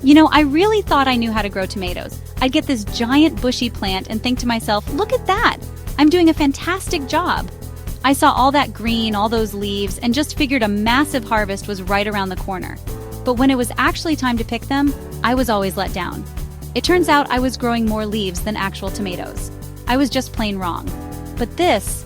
I really thought I knew how to grow tomatoes. I'd get this giant bushy plant and think to myself, look at that! I'm doing a fantastic job. I saw all that green, all those leaves, and just figured a massive harvest was right around the corner. But when it was actually time to pick them, I was always let down. It turns out I was growing more leaves than actual tomatoes. I was just plain wrong. But this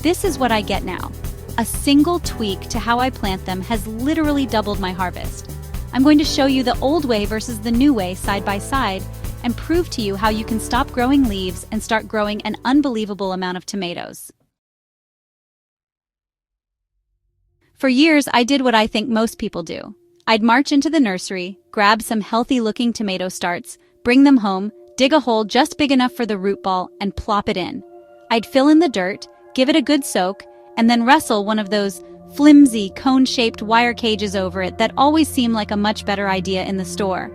is what I get now. A single tweak to how I plant them has literally doubled my harvest. I'm going to show you the old way versus the new way side by side and prove to you how you can stop growing leaves and start growing an unbelievable amount of tomatoes. For years, I did what I think most people do. I'd march into the nursery, grab some healthy-looking tomato starts, bring them home, dig a hole just big enough for the root ball, and plop it in. I'd fill in the dirt, give it a good soak, and then wrestle one of those flimsy, cone-shaped wire cages over it that always seemed like a much better idea in the store.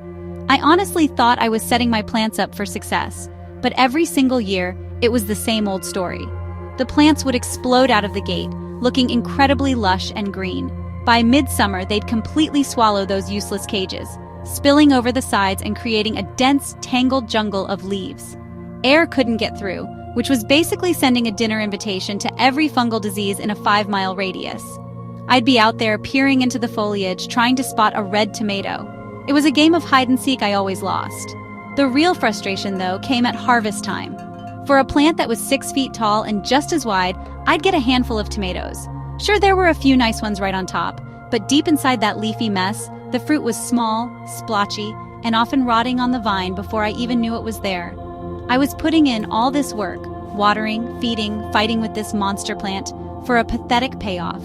I honestly thought I was setting my plants up for success, but every single year, it was the same old story. The plants would explode out of the gate, looking incredibly lush and green. By midsummer, they'd completely swallow those useless cages, spilling over the sides and creating a dense, tangled jungle of leaves. Air couldn't get through, which was basically sending a dinner invitation to every fungal disease in a 5-mile radius. I'd be out there peering into the foliage, trying to spot a red tomato. It was a game of hide-and-seek I always lost. The real frustration, though, came at harvest time. For a plant that was 6 feet tall and just as wide, I'd get a handful of tomatoes. Sure, there were a few nice ones right on top, but deep inside that leafy mess, the fruit was small, splotchy, and often rotting on the vine before I even knew it was there. I was putting in all this work, watering, feeding, fighting with this monster plant, for a pathetic payoff.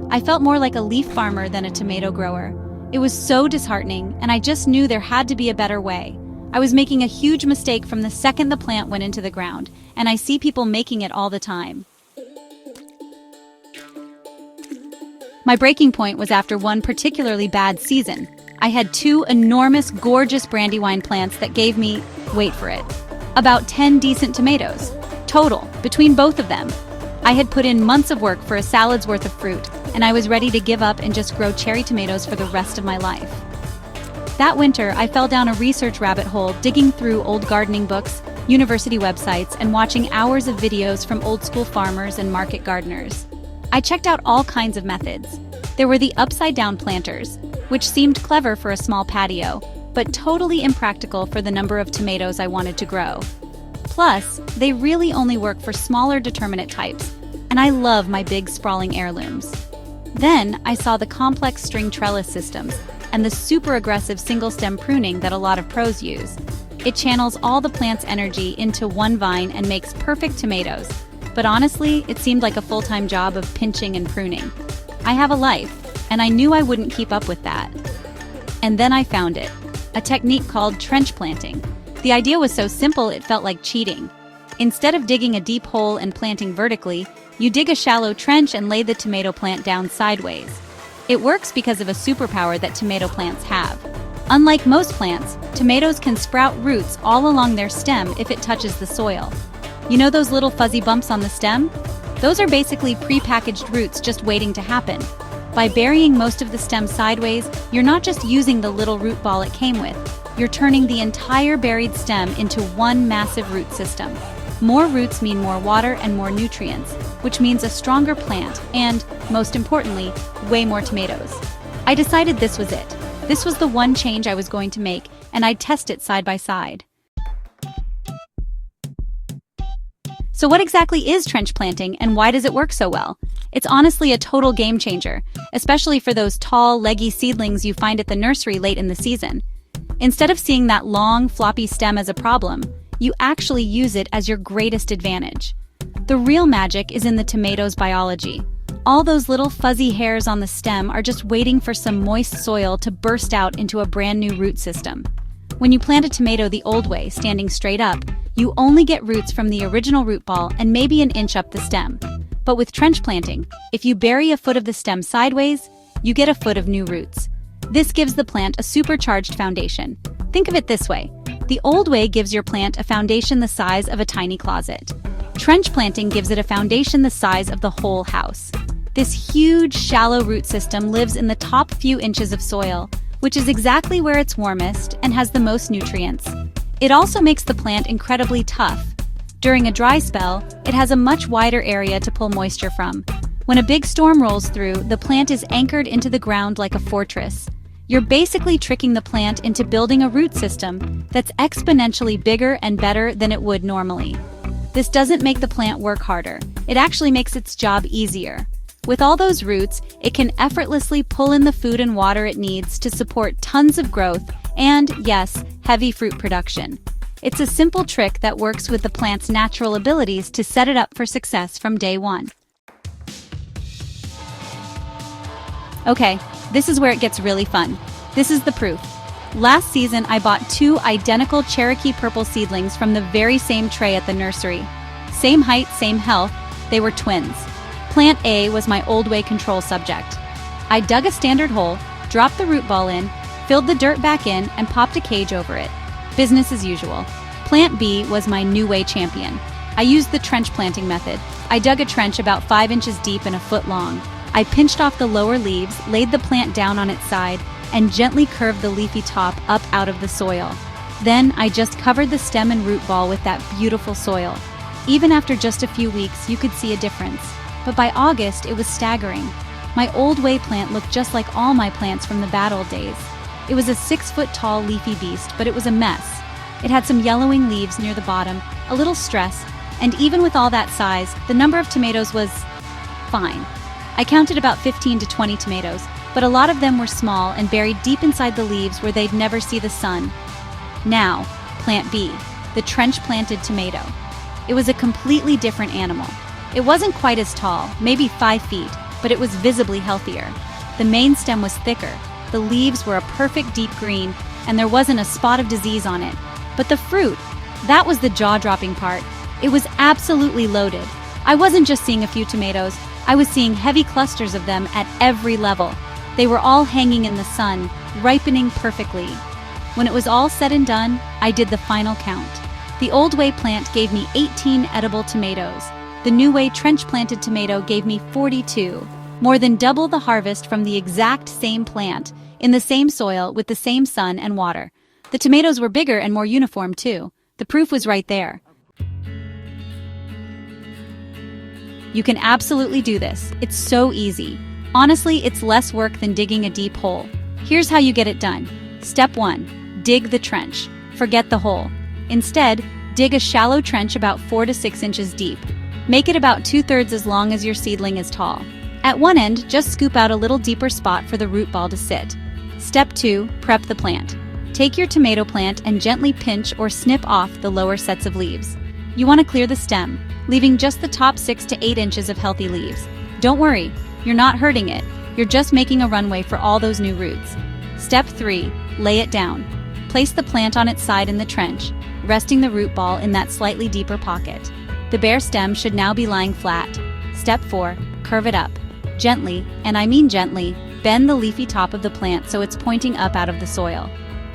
I felt more like a leaf farmer than a tomato grower. It was so disheartening, and I just knew there had to be a better way. I was making a huge mistake from the second the plant went into the ground, and I see people making it all the time. My breaking point was after one particularly bad season. I had 2 enormous, gorgeous brandywine plants that gave me, wait for it, about 10 decent tomatoes, total, between both of them. I had put in months of work for a salad's worth of fruit, and I was ready to give up and just grow cherry tomatoes for the rest of my life. That winter, I fell down a research rabbit hole, digging through old gardening books, university websites, and watching hours of videos from old-school farmers and market gardeners. I checked out all kinds of methods. There were the upside-down planters, which seemed clever for a small patio, but totally impractical for the number of tomatoes I wanted to grow. Plus, they really only work for smaller determinate types, and I love my big sprawling heirlooms. Then, I saw the complex string trellis systems and the super aggressive single-stem pruning that a lot of pros use. It channels all the plant's energy into one vine and makes perfect tomatoes. But honestly, it seemed like a full-time job of pinching and pruning. I have a life, and I knew I wouldn't keep up with that. And then I found it, a technique called trench planting. The idea was so simple it felt like cheating. Instead of digging a deep hole and planting vertically, you dig a shallow trench and lay the tomato plant down sideways. It works because of a superpower that tomato plants have. Unlike most plants, tomatoes can sprout roots all along their stem if it touches the soil. You know those little fuzzy bumps on the stem? Those are basically pre-packaged roots just waiting to happen. By burying most of the stem sideways, you're not just using the little root ball it came with, you're turning the entire buried stem into one massive root system. More roots mean more water and more nutrients, which means a stronger plant and, most importantly, way more tomatoes. I decided this was it. This was the one change I was going to make, and I'd test it side by side. So what exactly is trench planting, and why does it work so well? It's honestly a total game changer, especially for those tall, leggy seedlings you find at the nursery late in the season. Instead of seeing that long, floppy stem as a problem, you actually use it as your greatest advantage. The real magic is in the tomato's biology. All those little fuzzy hairs on the stem are just waiting for some moist soil to burst out into a brand new root system. When you plant a tomato the old way, standing straight up, you only get roots from the original root ball and maybe an inch up the stem. But with trench planting, if you bury a foot of the stem sideways, you get a foot of new roots. This gives the plant a supercharged foundation. Think of it this way. The old way gives your plant a foundation the size of a tiny closet. Trench planting gives it a foundation the size of the whole house. This huge, shallow root system lives in the top few inches of soil, which is exactly where it's warmest and has the most nutrients. It also makes the plant incredibly tough. During a dry spell, it has a much wider area to pull moisture from. When a big storm rolls through, the plant is anchored into the ground like a fortress. You're basically tricking the plant into building a root system that's exponentially bigger and better than it would normally. This doesn't make the plant work harder. It actually makes its job easier. With all those roots, it can effortlessly pull in the food and water it needs to support tons of growth and, yes, heavy fruit production. It's a simple trick that works with the plant's natural abilities to set it up for success from day one. Okay, this is where it gets really fun. This is the proof. Last season, I bought 2 identical Cherokee purple seedlings from the very same tray at the nursery. Same height, same health, they were twins. Plant A was my old way control subject. I dug a standard hole, dropped the root ball in, filled the dirt back in, and popped a cage over it. Business as usual. Plant B was my new way champion. I used the trench planting method. I dug a trench about 5 inches deep and a foot long. I pinched off the lower leaves, laid the plant down on its side, and gently curved the leafy top up out of the soil. Then I just covered the stem and root ball with that beautiful soil. Even after just a few weeks, you could see a difference. But by August, it was staggering. My old way plant looked just like all my plants from the bad old days. It was a 6-foot-tall leafy beast, but it was a mess. It had some yellowing leaves near the bottom, a little stress, and even with all that size, the number of tomatoes was fine. I counted about 15 to 20 tomatoes, but a lot of them were small and buried deep inside the leaves where they'd never see the sun. Now, plant B, the trench-planted tomato. It was a completely different animal. It wasn't quite as tall, maybe 5 feet, but it was visibly healthier. The main stem was thicker, the leaves were a perfect deep green, and there wasn't a spot of disease on it. But the fruit, that was the jaw-dropping part. It was absolutely loaded. I wasn't just seeing a few tomatoes, I was seeing heavy clusters of them at every level. They were all hanging in the sun, ripening perfectly. When it was all said and done, I did the final count. The old way plant gave me 18 edible tomatoes. The new way trench-planted tomato gave me 42, more than double the harvest from the exact same plant, in the same soil with the same sun and water. The tomatoes were bigger and more uniform too. The proof was right there. You can absolutely do this. It's so easy. Honestly, it's less work than digging a deep hole. Here's how you get it done. Step 1. Dig the trench. Forget the hole. Instead, dig a shallow trench about 4 to 6 inches deep. Make it about 2/3 as long as your seedling is tall. At one end, just scoop out a little deeper spot for the root ball to sit. Step 2. Prep the plant. Take your tomato plant and gently pinch or snip off the lower sets of leaves. You want to clear the stem, leaving just the top 6 to 8 inches of healthy leaves. Don't worry, you're not hurting it. You're just making a runway for all those new roots. Step 3. Lay it down. Place the plant on its side in the trench, resting the root ball in that slightly deeper pocket. The bare stem should now be lying flat. Step 4. Curve it up. Gently, and I mean gently, bend the leafy top of the plant so it's pointing up out of the soil.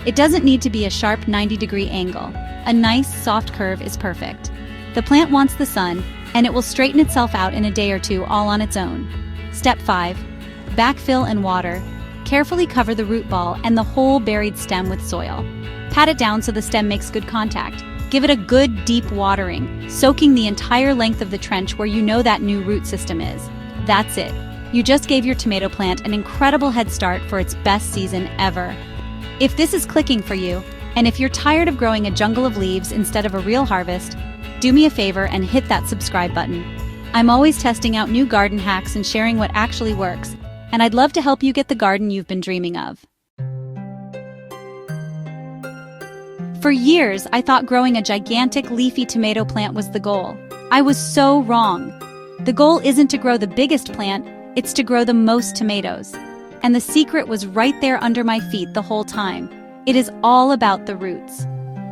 It doesn't need to be a sharp 90-degree angle. A nice, soft curve is perfect. The plant wants the sun, and it will straighten itself out in a day or two all on its own. Step 5. Backfill and water. Carefully cover the root ball and the whole buried stem with soil. Pat it down so the stem makes good contact. Give it a good, deep watering, soaking the entire length of the trench where you know that new root system is. That's it. You just gave your tomato plant an incredible head start for its best season ever. If this is clicking for you, and if you're tired of growing a jungle of leaves instead of a real harvest, do me a favor and hit that subscribe button. I'm always testing out new garden hacks and sharing what actually works, and I'd love to help you get the garden you've been dreaming of. For years, I thought growing a gigantic leafy tomato plant was the goal. I was so wrong. The goal isn't to grow the biggest plant, it's to grow the most tomatoes. And the secret was right there under my feet the whole time. It is all about the roots.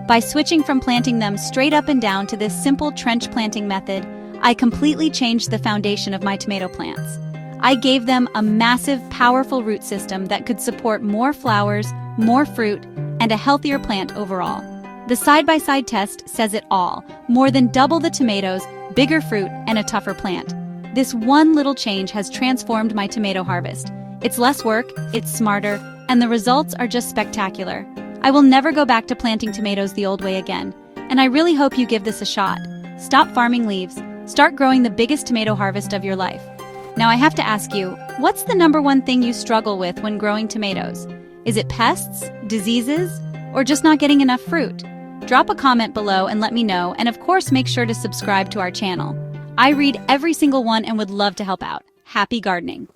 By switching from planting them straight up and down to this simple trench planting method, I completely changed the foundation of my tomato plants. I gave them a massive, powerful root system that could support more flowers, more fruit, and a healthier plant overall. The side-by-side test says it all. More than double the tomatoes, bigger fruit, and a tougher plant. This one little change has transformed my tomato harvest. It's less work, it's smarter, and the results are just spectacular. I will never go back to planting tomatoes the old way again, and I really hope you give this a shot. Stop farming leaves. Start growing the biggest tomato harvest of your life. Now I have to ask you, what's the #1 thing you struggle with when growing tomatoes? Is it pests, diseases, or just not getting enough fruit? Drop a comment below and let me know, and of course make sure to subscribe to our channel. I read every single one and would love to help out. Happy gardening!